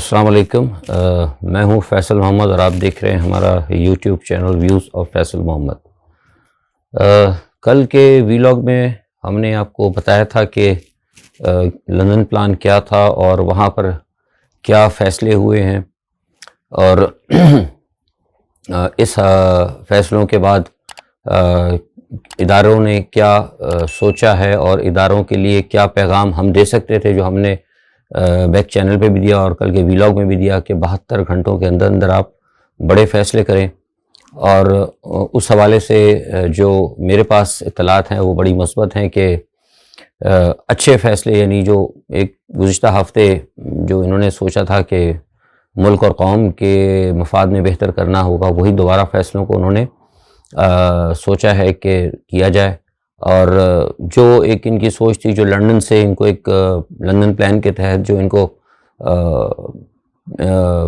अस्सलाम वालेकुम। मैं हूं फैसल मोहम्मद और आप देख रहे हैं हमारा YouTube channel views of Faisal Mohammad. कल के वीलॉग में हमने आपको बताया था कि लंदन प्लान क्या था और वहां पर क्या फ़ैसले हुए हैं और इस फ़ैसलों के बाद इदारों ने क्या सोचा है और इदारों के लिए क्या पैगाम हम दे सकते थे, जो हमने बैक चैनल पे भी दिया और कल के वीलॉग में भी दिया कि 72 घंटों के अंदर अंदर आप बड़े फ़ैसले करें। और उस हवाले से जो मेरे पास इत्तलात हैं वो बड़ी मुस्बत हैं कि अच्छे फ़ैसले, यानी जो एक गुज़िश्ता हफ़्ते जो इन्होंने सोचा था कि मुल्क और कौम के मफाद में बेहतर करना होगा, वही दोबारा फ़ैसलों को उन्होंने सोचा है कि किया जाए। और जो एक इनकी सोच थी, जो लंदन से इनको एक लंदन प्लान के तहत जो इनको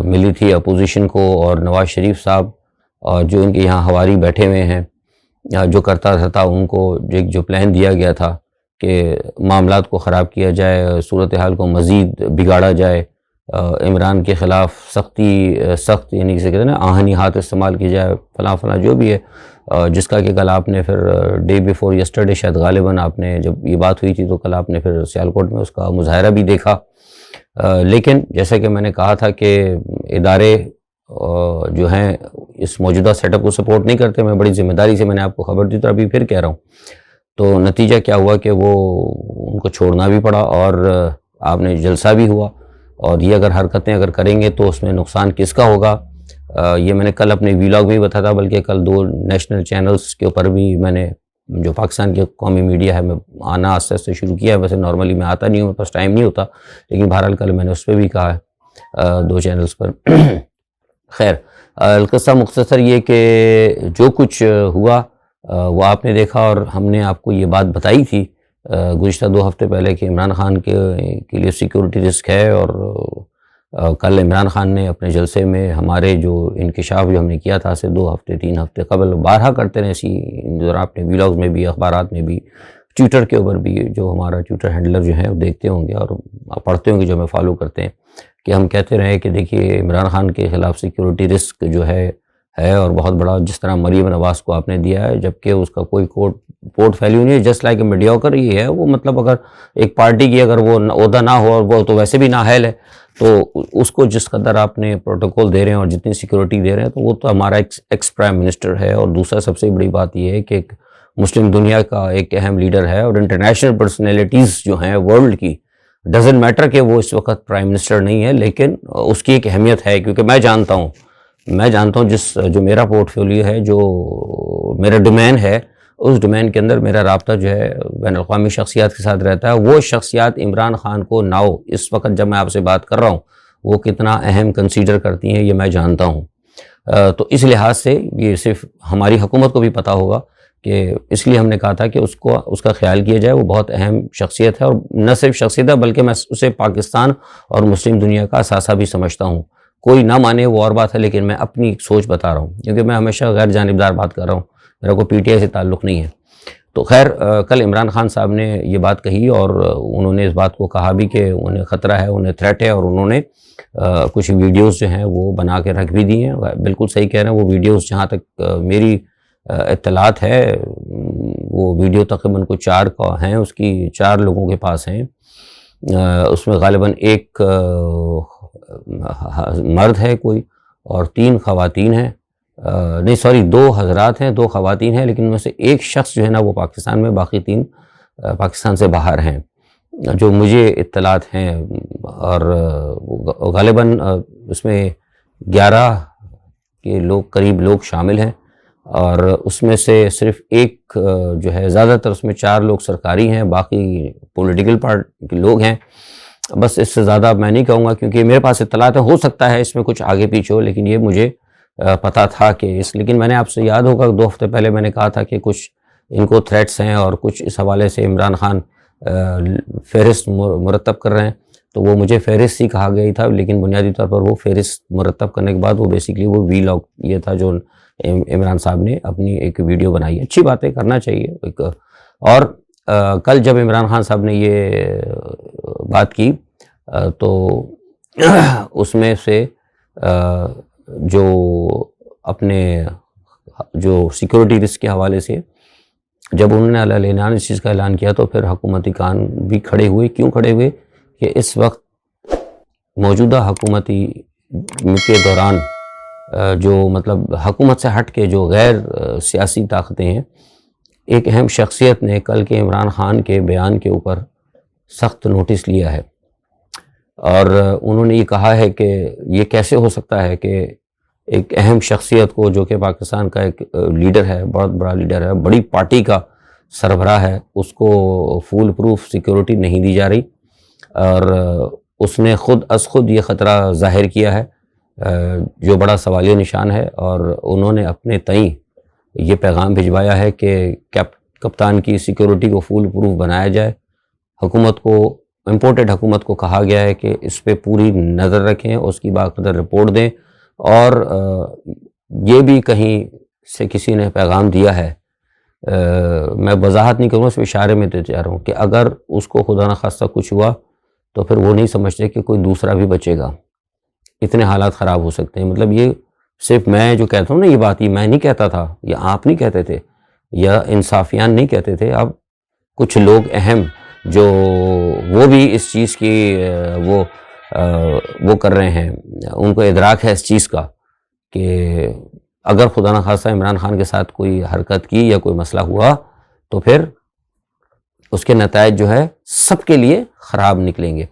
मिली थी अपोजिशन को और नवाज़ शरीफ साहब और जो इनके यहाँ हवारी बैठे हुए हैं, जो करता रहता, उनको जो प्लान दिया गया था कि मामलात को ख़राब किया जाए, सूरत हाल को मज़ीद बिगाड़ा जाए, इमरान के ख़िलाफ़ सख्त यानी जिसे कहते हैं ना आहनी हाथ इस्तेमाल की जाए, फ़लाँ फ़लाँ जो भी है, जिसका कि कल आपने फिर डे बिफोर यस्टरडे शायद गालिबन आपने जब ये बात हुई थी तो कल आपने फिर सियालकोट में उसका मुज़ाहरा भी देखा। लेकिन जैसा कि मैंने कहा था कि इदारे जो हैं इस मौजूदा सेटअप को सपोर्ट नहीं करते। मैं बड़ी ज़िम्मेदारी से मैंने आपको खबर दी, तो अभी फिर कह रहा हूँ। तो नतीजा क्या हुआ कि वो उनको छोड़ना भी पड़ा और आपने जलसा भी हुआ। और ये अगर हरकतें अगर करेंगे तो उसमें नुकसान किसका होगा, ये मैंने कल अपने वीलॉग में भी बताया था, बल्कि कल 2 नेशनल चैनल्स के ऊपर भी मैंने, जो पाकिस्तान के कौमी मीडिया है, मैं आना आस्ते आस्ते शुरू किया है। वैसे नॉर्मली मैं आता नहीं हूँ, मेरे पास टाइम नहीं होता, लेकिन बहरहाल कल मैंने उस पर भी कहा है 2 चैनल्स पर। खैर, अलक़िस्सा मुख्तसर ये कि जो कुछ हुआ वो आपने देखा और हमने आपको ये बात बताई थी गुज़िश्ता 2 हफ़्ते पहले कि इमरान खान के लिए सिक्योरिटी रिस्क है। और कल इमरान खान ने अपने जलसे में हमारे जो इंकिशाफ जो हमने किया था से 2 हफ़्ते 3 हफ़्ते कबल, बारहा करते रहे इसी दौरान अपने व्लॉग्स में भी, अखबारात में भी, ट्विटर के ऊपर भी, जो हमारा ट्विटर हैंडलर जो है वो देखते होंगे और पढ़ते होंगे, जो हमें फॉलो करते हैं, कि हम कहते रहे कि देखिए इमरान खान के ख़िलाफ़ सिक्योरिटी रिस्क जो है और बहुत बड़ा, जिस तरह मरीम नवाज़ को आपने दिया है, जबकि उसका कोई पोर्टफोलियो नहीं है, जस्ट लाइक ए मीडियोकर ही है वो। मतलब अगर एक पार्टी की अगर वो ओहदा ना हो और वो तो वैसे भी नाअहल है, तो उसको जिस कदर आपने प्रोटोकॉल दे रहे हैं और जितनी सिक्योरिटी दे रहे हैं, तो वो तो हमारा एक्स प्राइम मिनिस्टर है। और दूसरा सबसे बड़ी बात ये है कि एक मुस्लिम दुनिया का एक अहम लीडर है और इंटरनेशनल पर्सनैलिटीज़ जो हैं वर्ल्ड की, डज़न्ट मैटर कि वो इस वक्त प्राइम मिनिस्टर नहीं है, लेकिन उसकी एक अहमियत है। क्योंकि मैं जानता हूँ जो मेरा पोर्टफोलियो है, जो मेरा डोमेन है, उस डोमेन के अंदर मेरा राब्ता जो है बैनुल-अक़वामी शख्सियात के साथ रहता है। वो शख्सियात इमरान खान को नाउ इस वक्त जब मैं आपसे बात कर रहा हूँ, वो कितना अहम कंसीडर करती हैं, ये मैं जानता हूँ। तो इस लिहाज से ये सिर्फ हमारी हुकूमत को भी पता होगा कि इसलिए हमने कहा था कि उसका ख्याल किया जाए। वो बहुत अहम शख्सियत है और न सिर्फ शख्सियत है, बल्कि मैं उसे पाकिस्तान और मुस्लिम दुनिया का असासा भी समझता हूँ। कोई ना माने वो और बात है, लेकिन मैं अपनी सोच बता रहा हूँ, क्योंकि मैं हमेशा गैर जानिबदार बात कर रहा हूँ, मेरा कोई पीटीआई से ताल्लुक़ नहीं है। तो खैर, कल इमरान खान साहब ने ये बात कही और उन्होंने इस बात को कहा भी कि उन्हें ख़तरा है, उन्हें थ्रेट है, और उन्होंने कुछ वीडियोस जो हैं वो बना के रख भी दी हैं। बिल्कुल सही कह रहे हैं। वो वीडियोस, जहाँ तक मेरी इत्तलात है, वो वीडियो तकरीबन कुछ 4 का हैं, उसकी 4 लोगों के पास हैं। उसमें गालिबन एक मर्द है कोई और 3 ख़वातीन हैं, नहीं सॉरी 2 हज़रात हैं, 2 ख़वातीन हैं, लेकिन उनमें से एक शख्स जो है ना वो पाकिस्तान में, बाकी 3 पाकिस्तान से बाहर हैं, जो मुझे इत्तलात हैं। और गालिबन उसमें 11 के लोग करीब लोग शामिल हैं और उसमें से सिर्फ एक जो है, ज़्यादातर उसमें 4 लोग सरकारी हैं, बाकी पॉलिटिकल पार्टी के लोग हैं। बस इससे ज़्यादा मैं नहीं कहूँगा, क्योंकि मेरे पास इत्तलात है, हो सकता है इसमें कुछ आगे पीछे हो, लेकिन ये मुझे पता था कि लेकिन मैंने आपसे याद होगा 2 हफ़्ते पहले मैंने कहा था कि कुछ इनको थ्रेट्स हैं और कुछ इस हवाले से इमरान खान फ़हरिस्त मुरतब कर रहे हैं। तो वो मुझे फ़हरिस्त ही कहा गया ही था, लेकिन बुनियादी तौर पर वो फ़हरिस्त मुरतब करने के बाद वो बेसिकली वो वीलॉग ये था जो इमरान साहब ने अपनी एक वीडियो बनाई। अच्छी बातें करना चाहिए एक। और कल जब इमरान खान साहब ने ये बात की तो उसमें से जो अपने जो सिक्योरिटी रिस्क के हवाले से जब उन्होंने अलअलान इस चीज़ का ऐलान किया तो फिर हुकूमती कान भी खड़े हुए। क्यों खड़े हुए कि इस वक्त मौजूदा हुकूमती के दौरान जो मतलब हुकूमत से हट के जो गैर सियासी ताकतें हैं, एक अहम शख्सियत ने कल के इमरान खान के बयान के ऊपर सख्त नोटिस लिया है और उन्होंने ये कहा है कि ये कैसे हो सकता है कि एक अहम शख्सियत को, जो कि पाकिस्तान का एक लीडर है, बहुत बड़ा लीडर है, बड़ी पार्टी का सरबराह है, उसको फूल प्रूफ सिक्योरिटी नहीं दी जा रही। और उसने खुद ये ख़तरा ज़ाहिर किया है जो बड़ा सवालिया निशान है। और उन्होंने अपने तई ये पैगाम भिजवाया है कि कप्तान की सिक्योरिटी को फूल प्रूफ बनाया जाए। हुकूमत को, इम्पोर्टेड हुकूमत को कहा गया है कि इस पर पूरी नज़र रखें, उसकी बाकायदा रिपोर्ट दें। और ये भी कहीं से किसी ने पैगाम दिया है, मैं वजाहत नहीं करूँगा, सिर्फ इशारे में देते जा रहा हूँ कि अगर उसको खुदा न खास्ता कुछ हुआ तो फिर वो नहीं समझते कि कोई दूसरा भी बचेगा। इतने हालात ख़राब हो सकते हैं। मतलब ये सिर्फ मैं जो कहता हूँ ना, ये बात ये मैं नहीं कहता था, या आप नहीं कहते थे, या इंसाफियान नहीं कहते थे। अब कुछ लोग अहम जो वो भी इस चीज़ की वो कर रहे हैं, उनको इदराक है इस चीज़ का कि अगर खुदा न खास्ता इमरान खान के साथ कोई हरकत की या कोई मसला हुआ तो फिर उसके नतायज जो है सबके लिए ख़राब निकलेंगे।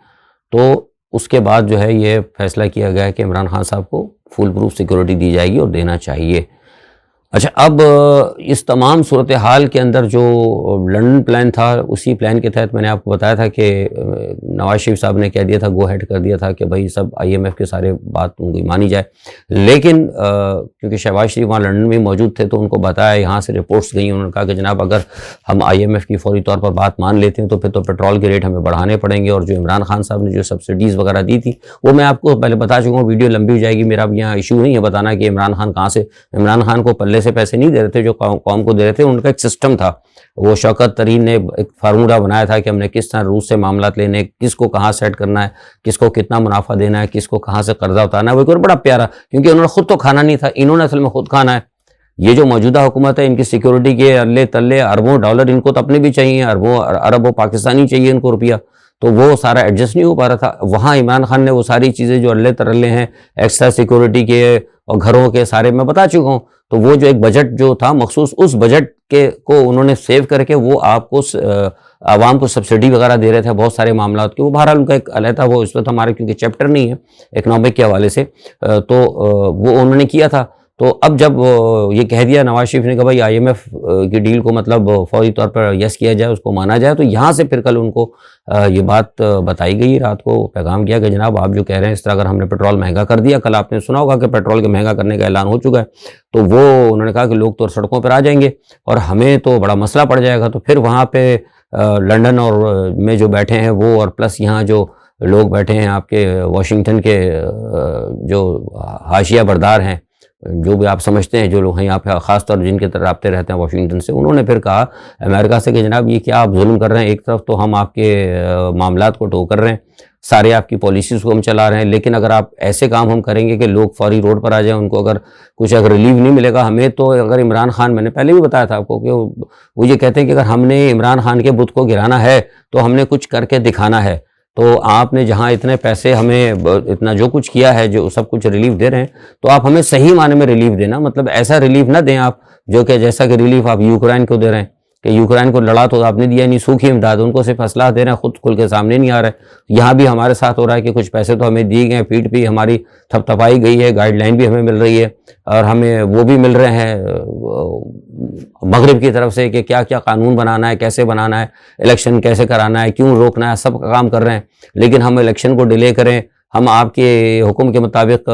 तो उसके बाद जो है ये फैसला किया गया है कि इमरान खान साहब को फुल प्रूफ सिक्योरिटी दी जाएगी और देना चाहिए। अच्छा, अब इस तमाम सूरत हाल के अंदर जो लंदन प्लान था, उसी प्लान के तहत मैंने आपको बताया था कि नवाज शरीफ साहब ने कह दिया था, गो हेड कर दिया था कि भाई सब IMF के सारे बात उनकी मानी जाए। लेकिन क्योंकि शहबाज शरीफ वहाँ लंदन में मौजूद थे तो उनको बताया, यहाँ से रिपोर्ट्स गई, उन्होंने कहा कि जनाब अगर हम IMF की फौरी तौर पर बात मान लेते हैं तो फिर तो पेट्रोल के रेट हमें बढ़ाने पड़ेंगे। और जो इमरान खान साहब ने जो सब्सिडीज़ वगैरह दी थी वो मैं आपको पहले बता चुका हूँ, वीडियो लंबी हो जाएगी। मेरा अब यहाँ इशू नहीं है बताना कि इमरान खान कहाँ से, इमरान खान को पल्ले से पैसे नहीं दे रहे थे, जो कौम को दे रहे थे। उनका एक सिस्टम था, वो शौकत तरीन ने एक फार्मूला बनाया था कि हमने किस तरह रूस से मामला लेने, किसको कहाँ सेट करना है, किसको कितना मुनाफा देना है, किसको कहाँ से कर्जा उतारना है। वो एक बड़ा प्यारा, क्योंकि उन्होंने खुद तो खाना नहीं था, इन्होंने असल में खुद खाना है। ये जो मौजूदा हुकूमत है, इनकी सिक्योरिटी के अल्ले तल्ले अरबों डॉलर इनको तो अपने भी चाहिए, अरबों पाकिस्तानी चाहिए इनको रुपया, तो वो सारा एडजस्ट नहीं हो पा रहा था। वहाँ इमरान खान ने वो सारी चीज़ें जो अल्ले तरल्ले हैं, एक्स्ट्रा सिक्योरिटी के और घरों के सारे मैं बता चुका हूँ। तो वो जो एक बजट जो था मखसूस, उस बजट के को उन्होंने सेव करके वो आपको आवाम को सब्सिडी वगैरह दे रहे थे बहुत सारे मामला के। वो बहरहाल उनका एक अलग था, वो इस वक्त हमारे क्योंकि चैप्टर नहीं है इकनॉमिक के हवाले से, तो वो उन्होंने किया था। तो अब जब ये कह दिया नवाज शरीफ ने कि भाई IMF की डील को मतलब फौरी तौर पर यस किया जाए, उसको माना जाए, तो यहाँ से फिर कल उनको ये बात बताई गई, रात को पैगाम किया कि जनाब आप जो कह रहे हैं इस तरह अगर हमने पेट्रोल महंगा कर दिया, कल आपने सुना होगा कि पेट्रोल के महंगा करने का ऐलान हो चुका है, तो वो उन्होंने कहा कि लोग तो सड़कों पर आ जाएंगे और हमें तो बड़ा मसला पड़ जाएगा। तो फिर वहाँ पे लंदन और में जो बैठे हैं वो, और प्लस यहाँ जो लोग बैठे हैं आपके वाशिंगटन के जो हाशिया बरदार हैं, जो भी आप समझते हैं, जो लोग हैं यहाँ पे ख़ास तौर जिनके तरफ रब्ते रहते हैं वाशिंगटन से, उन्होंने फिर कहा अमेरिका से कि जनाब ये क्या आप जुल्म कर रहे हैं, एक तरफ तो हम आपके मामलात को टो कर रहे हैं, सारे आपकी पॉलिसीज़ को हम चला रहे हैं, लेकिन अगर आप ऐसे काम हम करेंगे कि लोग फौरी रोड पर आ जाएं, उनको अगर कुछ अगर रिलीफ नहीं मिलेगा हमें, तो अगर इमरान खान, मैंने पहले भी बताया था आपको कि वो ये कहते हैं कि अगर हमने इमरान खान के बुत को गिराना है तो हमने कुछ करके दिखाना है। तो आपने जहाँ इतने पैसे हमें इतना जो कुछ किया है, जो सब कुछ रिलीफ दे रहे हैं, तो आप हमें सही माने में रिलीफ देना, मतलब ऐसा रिलीफ ना दें आप जो कि जैसा कि रिलीफ आप यूक्रेन को दे रहे हैं कि यूक्रेन को लड़ा तो आपने दिया नहीं, सूखी इमदाद, उनको सिर्फ असलाह दे रहे हैं, खुद खुल के सामने नहीं आ रहा है। यहाँ भी हमारे साथ हो रहा है कि कुछ पैसे तो हमें दिए गए, पीठ भी हमारी थपथपाई गई है, गाइडलाइन भी हमें मिल रही है और हमें वो भी मिल रहे हैं मगरिब की तरफ से कि क्या क्या कानून बनाना है, कैसे बनाना है, इलेक्शन कैसे कराना है, क्यों रोकना है, सब काम कर रहे हैं। लेकिन हम इलेक्शन को डिले करें, हम आपके हुक्म के मुताबिक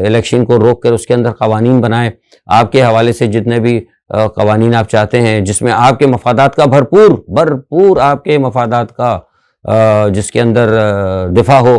इलेक्शन को रोक कर उसके अंदर कवानीन बनाएं, आपके हवाले से जितने भी कवानीन आप चाहते हैं जिसमें आपके मफादात का भरपूर आपके मफादात का जिसके अंदर दिफा हो,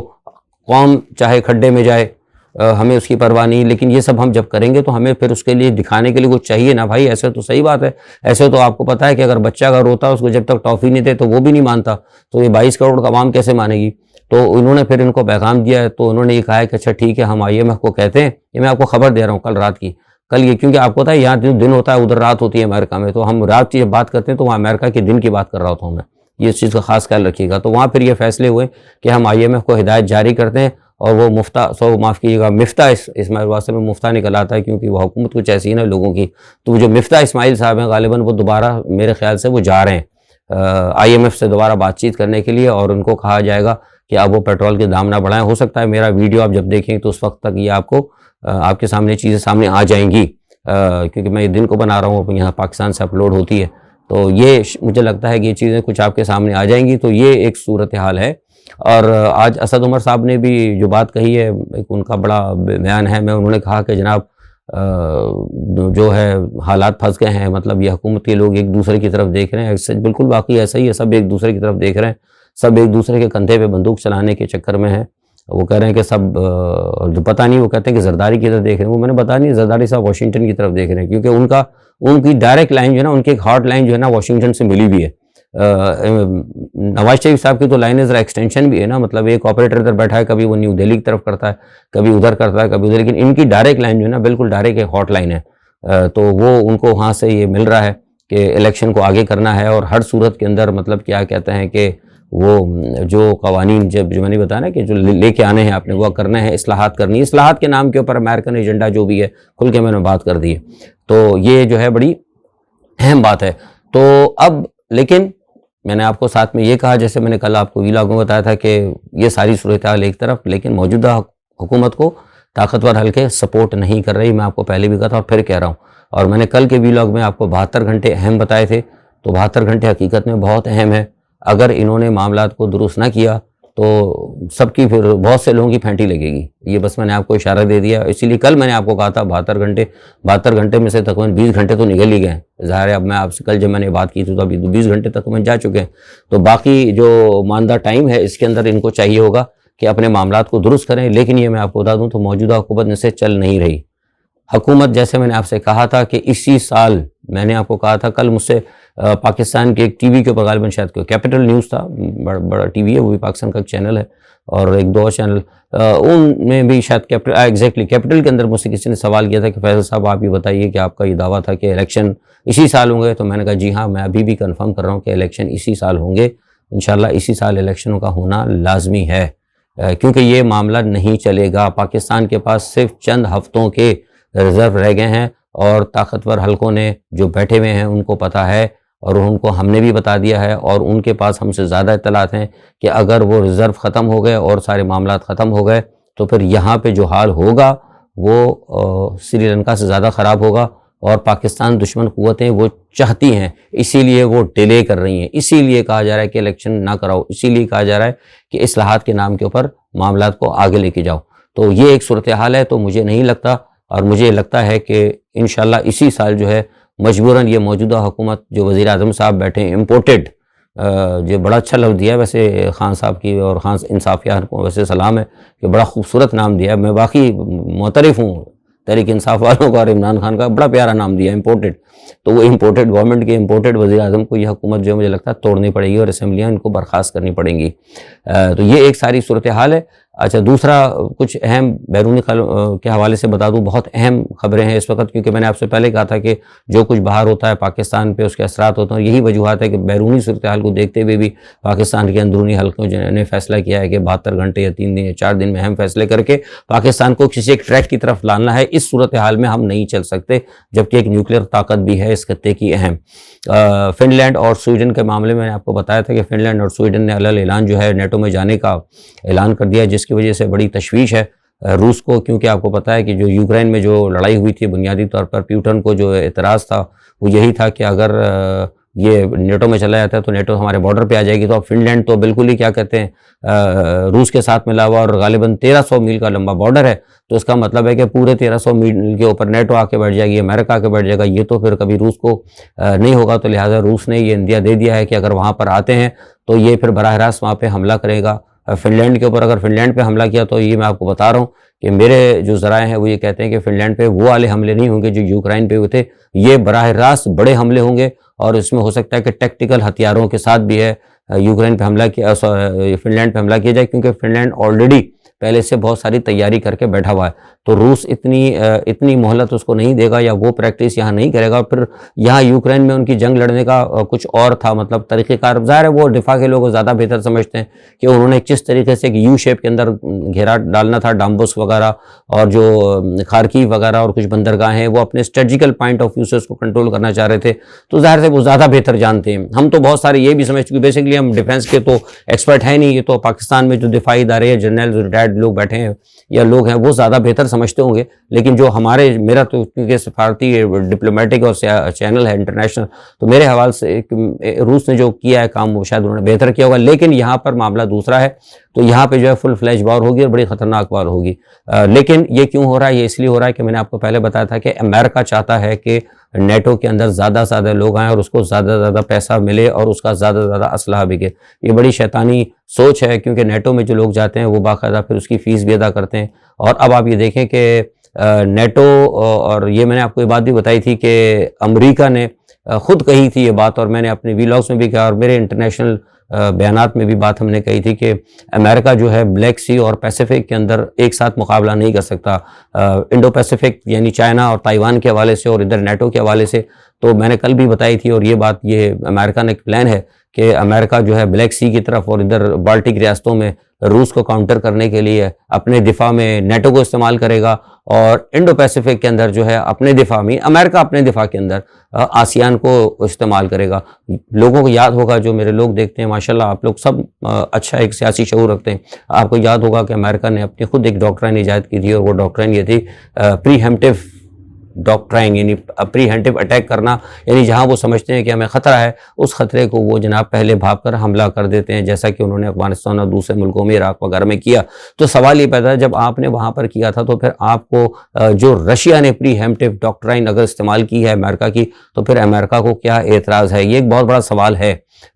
कौम चाहे खड्डे में जाए, हमें उसकी परवाह नहीं। लेकिन ये सब हम जब करेंगे तो हमें फिर उसके लिए दिखाने के लिए कुछ चाहिए ना भाई। ऐसे तो सही बात है, ऐसे तो आपको पता है कि अगर बच्चा अगर रोता है उसको जब तक टॉफ़ी नहीं दे तो वो भी नहीं मानता, तो ये 22 करोड़ का आवाम कैसे मानेगी। तो उन्होंने फिर इनको पैगाम दिया है, तो उन्होंने ये कहा है कि अच्छा ठीक है, हम IMF को कहते हैं, ये मैं आपको खबर दे रहा हूँ कल रात की। कल ये, क्योंकि आपको पता है यहाँ दिन होता है, उधर रात होती है अमेरिका में, तो हम रात की जब बात करते हैं तो वहाँ अमेरिका के दिन की बात कर रहा होता हूँ मैं, ये इस चीज़ का खास ख्याल रखिएगा। तो वहाँ फिर ये फैसले हुए कि हम IMF को हिदायत जारी करते हैं, और वो माफ़ कीजिएगा, मिफ्ता इस्माइल, वास्तव में मुफ्ता निकल आता है क्योंकि वो हुकूमत कुछ ऐसी है ना लोगों की, तो जो मिफ्ता इस्माइल साहब हैं गालिबन वो दोबारा मेरे ख्याल से वो जा रहे हैं IMF से दोबारा बातचीत करने के लिए, और उनको कहा जाएगा कि अब वो पेट्रोल के दाम ना बढ़ाएं। हो सकता है मेरा वीडियो आप जब देखें तो उस वक्त तक ये आपको आपके सामने चीज़ें सामने आ जाएंगी, क्योंकि मैं ये दिन को बना रहा हूँ, यहाँ पाकिस्तान से अपलोड होती है, तो ये मुझे लगता है कि ये चीज़ें कुछ आपके सामने आ जाएंगी। तो ये एक सूरत हाल है। और आज असद उमर साहब ने भी जो बात कही है, एक उनका बड़ा बयान है, मैं उन्होंने कहा कि जनाब जो है हालात फंस गए हैं, मतलब ये हुकूमत के लोग एक दूसरे की तरफ देख रहे हैं, बिल्कुल वाकई ऐसा ही है, सब एक दूसरे की तरफ देख रहे हैं, सब एक दूसरे के कंधे पे बंदूक चलाने के चक्कर में है। वो कह रहे हैं कि सब जो पता नहीं, वो कहते हैं कि जरदारी की तरफ देख रहे हैं, वो मैंने बता नहीं, जरदारी साहब वाशिंगटन की तरफ देख रहे हैं, क्योंकि उनकी डायरेक्ट लाइन जो है ना, उनकी एक हॉट लाइन जो है ना वाशिंगटन से मिली हुई है। नवाज शरीफ साहब की तो लाइन ज़रा एक्सटेंशन भी है ना, मतलब एक ऑपरेटर इधर बैठा है, कभी वो न्यू दिल्ली की तरफ करता है, कभी उधर करता है, कभी उधर, लेकिन इनकी डायरेक्ट लाइन जो है ना बिल्कुल डायरेक्ट एक हॉट लाइन है। तो वो उनको वहाँ से ये मिल रहा है कि इलेक्शन को आगे करना है, और हर सूरत के अंदर मतलब क्या कहते हैं कि वो जो कवानीन जो मैंने बताया ना कि जो लेके आने हैं आपने, वो करना है, इस्लाहात करनी है, इस्लाहात के नाम के ऊपर अमेरिकन एजेंडा जो भी है खुल के मैंने बात कर दी है। तो ये जो है बड़ी अहम बात है। तो अब लेकिन मैंने आपको साथ में ये कहा, जैसे मैंने कल आपको वीलॉग में बताया था कि ये सारी सूरत हाल एक तरफ, लेकिन मौजूदा हुकूमत को ताकतवर हल्के सपोर्ट नहीं कर रही, मैं आपको पहले भी कहा था और फिर कह रहा हूँ। और मैंने कल के वीलॉग में आपको 72 घंटे अहम बताए थे, तो 72 घंटे हकीकत में बहुत अहम है। अगर इन्होंने मामलात को दुरुस्त ना किया तो सबकी फिर बहुत से लोगों की फैंटी लगेगी, ये बस मैंने आपको इशारा दे दिया। इसीलिए कल मैंने आपको कहा था 72 घंटे में से तकरीबन 20 घंटे तो निकल ही गए। ज़ाहिर है अब मैं आपसे कल जब मैंने बात की थी तो अभी 20 घंटे तकरीबन जा चुके हैं, तो बाकी जो मानदा टाइम है इसके अंदर इनको चाहिए होगा कि अपने मामलात को दुरुस्त करें। लेकिन ये मैं आपको बता दूँ तो मौजूदा हुकूमत से चल नहीं रही हुकूमत। जैसे मैंने आपसे कहा था कि इसी साल, मैंने आपको कहा था कल मुझसे पाकिस्तान के एक टीवी के ऊपर, गालिबन शायद कोई कैपिटल न्यूज़ था, बड़ा टीवी है, वो भी पाकिस्तान का एक चैनल है, और एक दो चैनल उनमें भी शायद एग्जैक्टली कैपिटल के अंदर मुझसे किसी ने सवाल किया था कि फैसल साहब आप ये बताइए कि आपका ये दावा था कि इलेक्शन इसी साल होंगे। तो मैंने कहा जी हाँ, मैं अभी भी कन्फर्म कर रहा हूँ कि इलेक्शन इसी साल होंगे, इंशाल्लाह इसी साल इलेक्शनों का होना लाजमी है, क्योंकि ये मामला नहीं चलेगा। पाकिस्तान के पास सिर्फ चंद हफ्तों के रिजर्व रह गए हैं, और ताकतवर हलकों ने जो बैठे हुए हैं उनको पता है, और उनको हमने भी बता दिया है, और उनके पास हमसे ज़्यादा इत्तलात हैं कि अगर वो रिज़र्व ख़त्म हो गए और सारे मामलात ख़त्म हो गए तो फिर यहाँ पे जो हाल होगा वो श्रीलंका से ज़्यादा ख़राब होगा। और पाकिस्तान दुश्मन क़ुव्वतें वो चाहती हैं, इसीलिए वो डिले कर रही हैं, इसीलिए कहा जा रहा है कि इलेक्शन ना कराओ, इसीलिए कहा जा रहा है कि इस्लाहात के नाम के ऊपर मामलात को आगे लेके जाओ। तो ये एक सूरत हाल है। तो मुझे नहीं लगता, और मुझे लगता है कि इंशाल्लाह इसी साल जो है मजबूरन ये मौजूदा हुकूमत जो वज़ीर आज़म साहब बैठे हैं, इम्पोर्टेड, जो बड़ा अच्छा लफ्ज़ दिया है वैसे खान साहब की, और खान इंसाफिया को वैसे सलाम है कि बड़ा खूबसूरत नाम दिया है, मैं वाकई मुतरफ़ हूँ तहरीक इंसाफ वालों का और इमरान खान का, बड़ा प्यारा नाम दिया इम्पोर्टेड। तो वो इम्पोर्टेड गवर्नमेंट के इम्पोर्टेड वज़ीर आज़म को यह हुकूमत जो मुझे लगता है तोड़नी पड़ेगी, और असम्बलियाँ इनको बर्खास्त करनी पड़ेंगी। तो ये एक सारी सूरत हाल है। अच्छा, दूसरा कुछ अहम बैरूनी के हवाले से बता दूं, बहुत अहम खबरें हैं इस वक्त, क्योंकि मैंने आपसे पहले कहा था कि जो कुछ बाहर होता है पाकिस्तान पे उसके असरात होते हैं। यही वजूहत है कि बैरूनी सूरत हाल को देखते हुए भी पाकिस्तान के अंदरूनी हल्कों ने फैसला किया है कि 72 घंटे या 3 दिन या 4 दिन में अहम फैसले करके पाकिस्तान को किसी एक ट्रैक की तरफ लाना है। इस सूरत हाल में हम नहीं चल सकते, जबकि एक न्यूक्लियर ताकत भी है इस खत्ते की अहम। फिनलैंड और स्वीडन के मामले में मैंने आपको बताया था कि फिनलैंड और स्वीडन ने अलग ऐलान जो है नेटो में जाने का ऐलान कर दिया, जिसकी वजह से बड़ी तशवीश है रूस को, क्योंकि आपको पता है कि जो यूक्रेन में जो लड़ाई हुई थी, बुनियादी तौर पर प्यूटन को जो एतराज़ था वो यही था कि अगर ये नेटो में चला जाता है तो नेटो हमारे बॉर्डर पे आ जाएगी। तो अब फिनलैंड तो बिल्कुल ही क्या कहते हैं रूस के साथ मिला हुआ, और गालिबन 1300 मील का लंबा बॉर्डर है, तो इसका मतलब है कि पूरे 1300 मील के ऊपर नेटो आके बैठ जाएगी, अमेरिका आके बैठ जाएगा। ये तो फिर कभी रूस को नहीं होगा। तो लिहाजा रूस ने ये इंदिया दे दिया है कि अगर वहाँ पर आते हैं तो ये फिर बराह रास्त वहाँ पर हमला करेगा फिनलैंड के ऊपर। अगर फिनलैंड पे हमला किया तो ये मैं आपको बता रहा हूँ कि मेरे जो ज़राए हैं वो ये कहते हैं कि फिनलैंड पे वो वाले हमले नहीं होंगे जो यूक्रेन पे हुए थे, ये बराह रास्त बड़े हमले होंगे, और इसमें हो सकता है कि टैक्टिकल हथियारों के साथ भी है, यूक्रेन पे हमला किया, फिनलैंड पे हमला किया जाए, क्योंकि फिनलैंड ऑलरेडी पहले से बहुत सारी तैयारी करके बैठा हुआ है। तो रूस इतनी मोहलत उसको नहीं देगा या वो प्रैक्टिस यहाँ नहीं करेगा। फिर यहाँ यूक्रेन में उनकी जंग लड़ने का कुछ और था, मतलब तरीक़ेकार। ज़ाहिर है वो दिफा के लोग ज़्यादा बेहतर समझते हैं कि उन्होंने किस तरीके से एक यू शेप के अंदर घेरा डालना था, डाम्बुस वगैरह और जो खार्किव वगैरह और कुछ बंदरगाहें हैं, वो अपने स्ट्रेटजिकल पॉइंट ऑफ व्यू से उसको कंट्रोल करना चाह रहे थे। तो ज़ाहिर से वो ज़्यादा बेहतर जानते हैं। हम तो बहुत सारे ये भी समझ चुके, बेसिकली हम डिफेंस के तो एक्सपर्ट है नहीं। ये तो पाकिस्तान में जो दिफाई इदारे या जनरल रिटायर्ड लोग बैठे हैं या लोग हैं, वो ज़्यादा बेहतर समझते होंगे। लेकिन जो मेरा तो क्योंकि सफारती डिप्लोमेटिक और चैनल है इंटरनेशनल, तो मेरे हवाले से रूस ने जो किया है काम वो शायद उन्होंने बेहतर किया होगा। लेकिन यहाँ पर मामला दूसरा है। तो यहाँ पे जो है फुल फ्लैश वॉर होगी और बड़ी ख़तरनाक वॉर होगी। लेकिन ये क्यों हो रहा है? ये इसलिए हो रहा है कि मैंने आपको पहले बताया था कि अमेरिका चाहता है कि नेटो के अंदर ज़्यादा से ज़्यादा लोग आएँ और उसको ज़्यादा से ज़्यादा पैसा मिले और उसका ज़्यादा से ज़्यादा असलहा बिके। ये बड़ी शैतानी सोच है, क्योंकि नेटो में जो लोग जाते हैं वो बाकायदा फिर उसकी फ़ीस भी अदा करते हैं। और अब आप ये देखें कि नेटो, और ये मैंने आपको ये बात भी बताई थी कि अमेरिका ने खुद कही थी ये बात, और मैंने अपने वीलॉग्स में भी कहा और मेरे इंटरनेशनल बयानात में भी बात हमने कही थी कि अमेरिका जो है ब्लैक सी और पैसिफिक के अंदर एक साथ मुकाबला नहीं कर सकता। इंडो पैसिफिक यानी चाइना और ताइवान के हवाले से और इधर नेटो के हवाले से। तो मैंने कल भी बताई थी, और ये बात ये अमेरिका ने एक प्लान है कि अमेरिका जो है ब्लैक सी की तरफ और इधर बाल्टिक रियासतों में रूस को काउंटर करने के लिए अपने दिफा में नेटो को इस्तेमाल करेगा, और इंडो पैसिफिक के अंदर जो है अपने दिफा में अमेरिका अपने दिफा के अंदर आसियान को इस्तेमाल करेगा। लोगों को याद होगा, जो मेरे लोग देखते हैं माशाल्लाह, आप लोग सब अच्छा एक सियासी शऊर रखते हैं। आपको याद होगा कि अमेरिका ने अपनी खुद एक डॉक्ट्राइन ईजाद की थी, और वो डॉक्ट्राइन ये थी प्रीहेम्प्टिव डॉक्ट्राइन, यानी प्रीहेम्प्टिव अटैक करना। यानी जहां वो समझते हैं कि हमें ख़तरा है, उस ख़तरे को वो जनाब पहले भागकर हमला कर देते हैं, जैसा कि उन्होंने अफगानिस्तान और दूसरे मुल्कों में, इराक वगैरह में किया। तो सवाल ये पैदा है, जब आपने वहाँ पर किया था तो फिर आपको जो रशिया ने प्रीहेम्प्टिव डॉक्ट्राइन अगर इस्तेमाल की है अमेरिका की, तो फिर अमेरिका को क्या एतराज़ है? ये एक बहुत बड़ा सवाल है।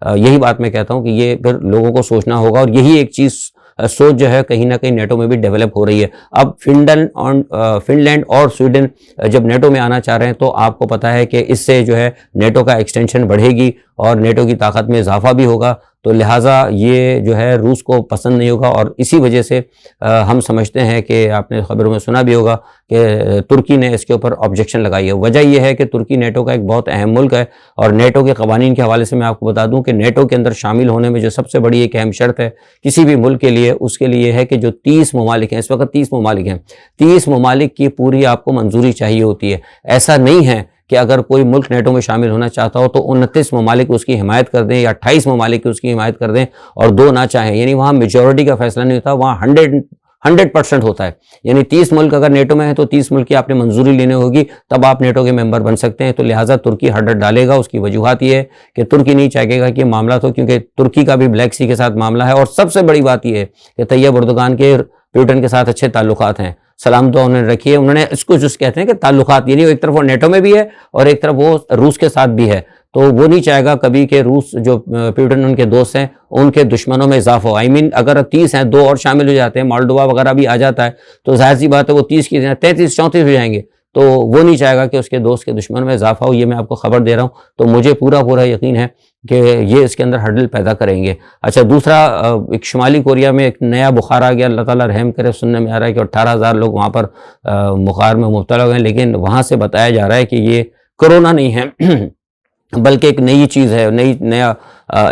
यही बात मैं कहता हूँ कि ये फिर लोगों को सोचना होगा, और यही एक चीज़ सोच जो है कहीं ना कहीं नेटो में भी डेवलप हो रही है। अब फिनलैंड और स्वीडन जब नेटो में आना चाह रहे हैं, तो आपको पता है कि इससे जो है नेटो का एक्सटेंशन बढ़ेगी और नेटो की ताकत में इजाफा भी होगा। तो लिहाजा ये जो है रूस को पसंद नहीं होगा, और इसी वजह से हम समझते हैं कि आपने खबरों में सुना भी होगा कि तुर्की ने इसके ऊपर ऑब्जेक्शन लगाई है। वजह यह है कि तुर्की नेटो का एक बहुत अहम मुल्क है, और नेटो के कवानीन के हवाले से मैं आपको बता दूं कि नेटो के अंदर शामिल होने में जो सबसे बड़ी एक अहम शर्त है किसी भी मुल्क के लिए, उसके लिए है कि जो 30 ममालिक हैं, इस वक्त 30 ममालिक हैं, 30 ममालिक की पूरी आपको मंजूरी चाहिए होती है। ऐसा नहीं है कि अगर कोई मुल्क नेटो में शामिल होना चाहता हो तो 29 ममालिक उसकी हिमायत कर दें या 28 ममालिक उसकी हिमायत कर दें और 2 ना चाहें। यानी वहाँ मेजॉरिटी का फैसला नहीं होता, वहाँ 100% होता है। यानी 30 मुल्क अगर नेटो में है तो 30 मुल्क की आपने मंजूरी लेनी होगी, तब आप नेटो के मेंबर बन सकते हैं। तो लिहाजा तुर्की हर्डल डालेगा। उसकी वजूहत ये है कि तुर्की नहीं चाहेगा कि मामला, तो क्योंकि तुर्की का भी ब्लैक सी के साथ मामला है, और सबसे बड़ी बात यह है कि तैयब एर्दोगान के पुतिन के साथ अच्छे ताल्लुकात हैं, सलाम तो उन्होंने रखी है। उन्होंने इसको जो कहते हैं कि ताल्लुकात, यानी एक तरफ वो नेटो में भी है और एक तरफ वो रूस के साथ भी है। तो वो नहीं चाहेगा कभी कि रूस जो पुतिन उनके दोस्त हैं उनके दुश्मनों में इजाफा हो। आई मीन अगर 30 हैं, 2 और शामिल हो जाते हैं, मोल्डोवा वगैरह भी आ जाता है, तो जाहिर सी बात है वो 30 की 33-34 हो जाएंगे। तो वो नहीं चाहेगा कि उसके दोस्त के दुश्मन में इजाफा हो। ये मैं आपको खबर दे रहा हूँ, तो मुझे पूरा यकीन है कि ये इसके अंदर हर्डल पैदा करेंगे। अच्छा, दूसरा, एक शुमाली कोरिया में एक नया बुखार आ गया, अल्लाह ताला रहम करे। सुनने में आ रहा है कि 18,000 लोग वहाँ पर बुखार में मुब्तला हो गए, लेकिन वहाँ से बताया जा रहा है कि ये कोरोना नहीं है बल्कि एक नई चीज़ है, नया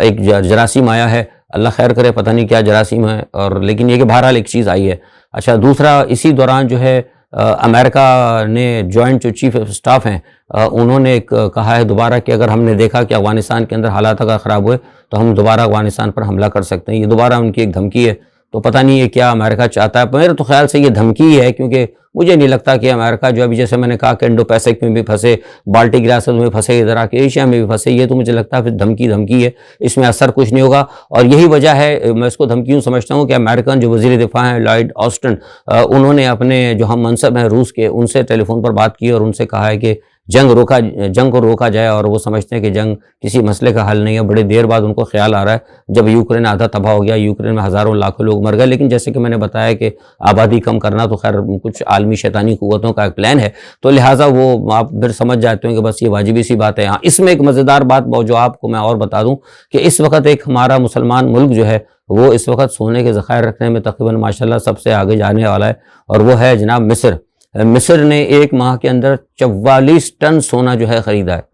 एक जरासीम आया है। अल्लाह खैर करे, पता नहीं क्या जरासीम है, और लेकिन ये कि बहरहाल एक चीज़ आई है। अच्छा, दूसरा, इसी दौरान जो है अमेरिका ने जॉइंट जो चीफ ऑफ स्टाफ हैं उन्होंने कहा है दोबारा कि अगर हमने देखा कि अफगानिस्तान के अंदर हालात अगर ख़राब हुए तो हम दोबारा अफगानिस्तान पर हमला कर सकते हैं। ये दोबारा उनकी एक धमकी है। तो पता नहीं है क्या अमेरिका चाहता है। मेरे तो ख्याल से ये धमकी ही है, क्योंकि मुझे नहीं लगता कि अमेरिका जो अभी, जैसे मैंने कहा कि इंडो पैसिफिक में भी फंसे, बाल्टिक रियासत में फंसे, इधर आके एशिया में भी फंसे, ये तो मुझे लगता है फिर धमकी है, इसमें असर कुछ नहीं होगा। और यही वजह है, मैं इसको धमकी यूँ समझता हूँ कि अमेरिकन जो वज़ीर दिफा हैं लॉयड ऑस्टिन, उन्होंने अपने जो हम मनसब हैं रूस के, उनसे टेलीफोन पर बात की और उनसे कहा है कि जंग को रोका जाए, और वो समझते हैं कि जंग किसी मसले का हल नहीं है। बड़े देर बाद उनको ख्याल आ रहा है, जब यूक्रेन आधा तबाह हो गया, यूक्रेन में हज़ारों लाखों लोग मर गए, लेकिन जैसे कि मैंने बताया कि आबादी कम करना तो खैर कुछ आलमी शैतानी क़ुव्वतों का एक प्लान है, तो लिहाजा वो आप फिर समझ जाते हो कि बस ये वाजिबी सी बात है। हाँ, इसमें एक मज़ेदार बात जो आपको मैं और बता दूँ कि इस वक्त एक हमारा मुसलमान मुल्क जो है वो इस वक्त सोने के ज़खायर रखने में तकरीबन माशाल्लाह सबसे आगे जाने वाला है, और वो है जनाब मिस्र। मिस्र ने एक माह के अंदर 44 टन सोना जो है ख़रीदा है,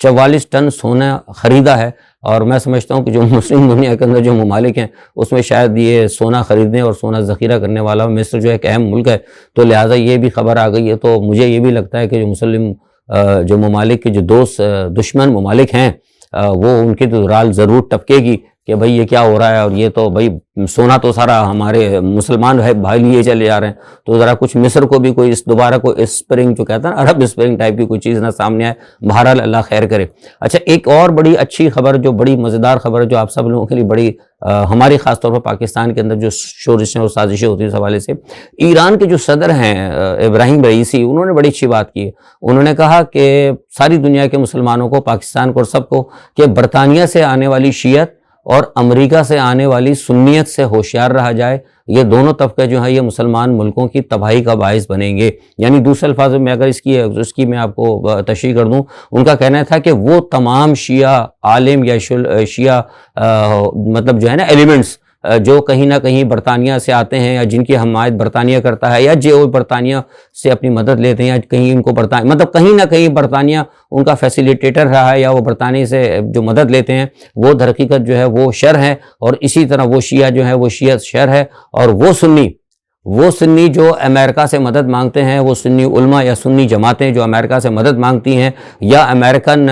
44 टन सोना ख़रीदा है। और मैं समझता हूँ कि जो मुस्लिम दुनिया के अंदर जो ममालिक हैं उसमें शायद ये सोना ख़रीदने और सोना ज़ख़ीरा करने वाला मिस्र जो एक अहम मुल्क है, तो लिहाजा ये भी ख़बर आ गई है। तो मुझे ये भी लगता है कि जो मुस्लिम जो ममालिक के जो दुश्मन ममालिक हैं वो उनकी तो राल ज़रूर टपकेगी कि भाई ये क्या हो रहा है, और ये तो भाई सोना तो सारा हमारे मुसलमान भाई लिए चले जा रहे हैं, तो ज़रा कुछ मिस्र को भी कोई दोबारा कोई स्प्रिंग जो कहता है ना, अरब स्प्रिंग टाइप की कोई चीज़ ना सामने आए। बहरहाल अल्लाह खैर करे। अच्छा, एक और बड़ी अच्छी खबर, जो बड़ी मज़ेदार खबर है, जो आप सब लोगों के लिए बड़ी हमारी ख़ास तौर पर पाकिस्तान के अंदर जो शोरिशें और साजिशें होती है, इस हवाले से ईरान के जो सदर हैं इब्राहिम रईसी, उन्होंने बड़ी अच्छी बात की है। उन्होंने कहा कि सारी दुनिया के मुसलमानों को, पाकिस्तान को और सबको, कि बरतानिया से आने वाली शियत और अमेरिका से आने वाली सुन्नियत से होशियार रहा जाए। ये दोनों तबके जो है ये मुसलमान मुल्कों की तबाही का बाइस बनेंगे। यानी दूसरे अल्फाज में अगर इसकी मैं आपको तशरीह कर दूँ, उनका कहना था कि वो तमाम शिया आलिम या शिया मतलब जो है ना एलिमेंट्स जो कहीं ना कहीं बरतानिया से आते हैं, या जिनकी हमायत बरतानिया करता है, या जो बरतानिया से अपनी मदद लेते हैं, या कहीं इनको बरतानिया मतलब कहीं ना कहीं बरतानिया उनका फैसिलिटेटर रहा है, या वो बरतानिया से जो मदद लेते हैं, वो दरहकीकत जो है वो शर है। और इसी तरह वो शिया जो है वो शिया शर है, और वो सुन्नी जो अमेरिका से मदद मांगते हैं, वो सुन्नी उलमा या सुन्नी जमातें जो अमेरिका से मदद मांगती हैं या अमेरिकन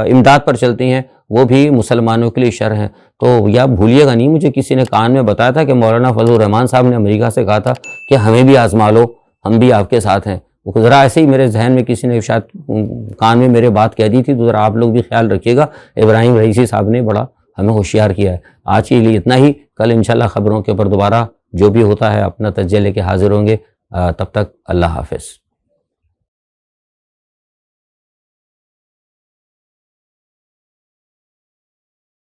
इमदाद पर चलती हैं, वो भी मुसलमानों के लिए शर हैं। तो या भूलिएगा नहीं, मुझे किसी ने कान में बताया था कि मौलाना फजल रहमान साहब ने अमेरिका से कहा था कि हमें भी आजमा लो, हम भी आपके साथ हैं। वो ज़रा ऐसे ही मेरे जहन में किसी ने शायद कान में मेरे बात कह दी थी, तो ज़रा आप लोग भी ख्याल रखिएगा। इब्राहिम रईसी साहब ने बड़ा हमें होशियार किया है। आज के लिए इतना ही, कल इंशाल्लाह ख़बरों के ऊपर दोबारा जो भी होता है अपना तज्ज़िया लेके हाजिर होंगे। तब तक अल्लाह हाफ़िज़।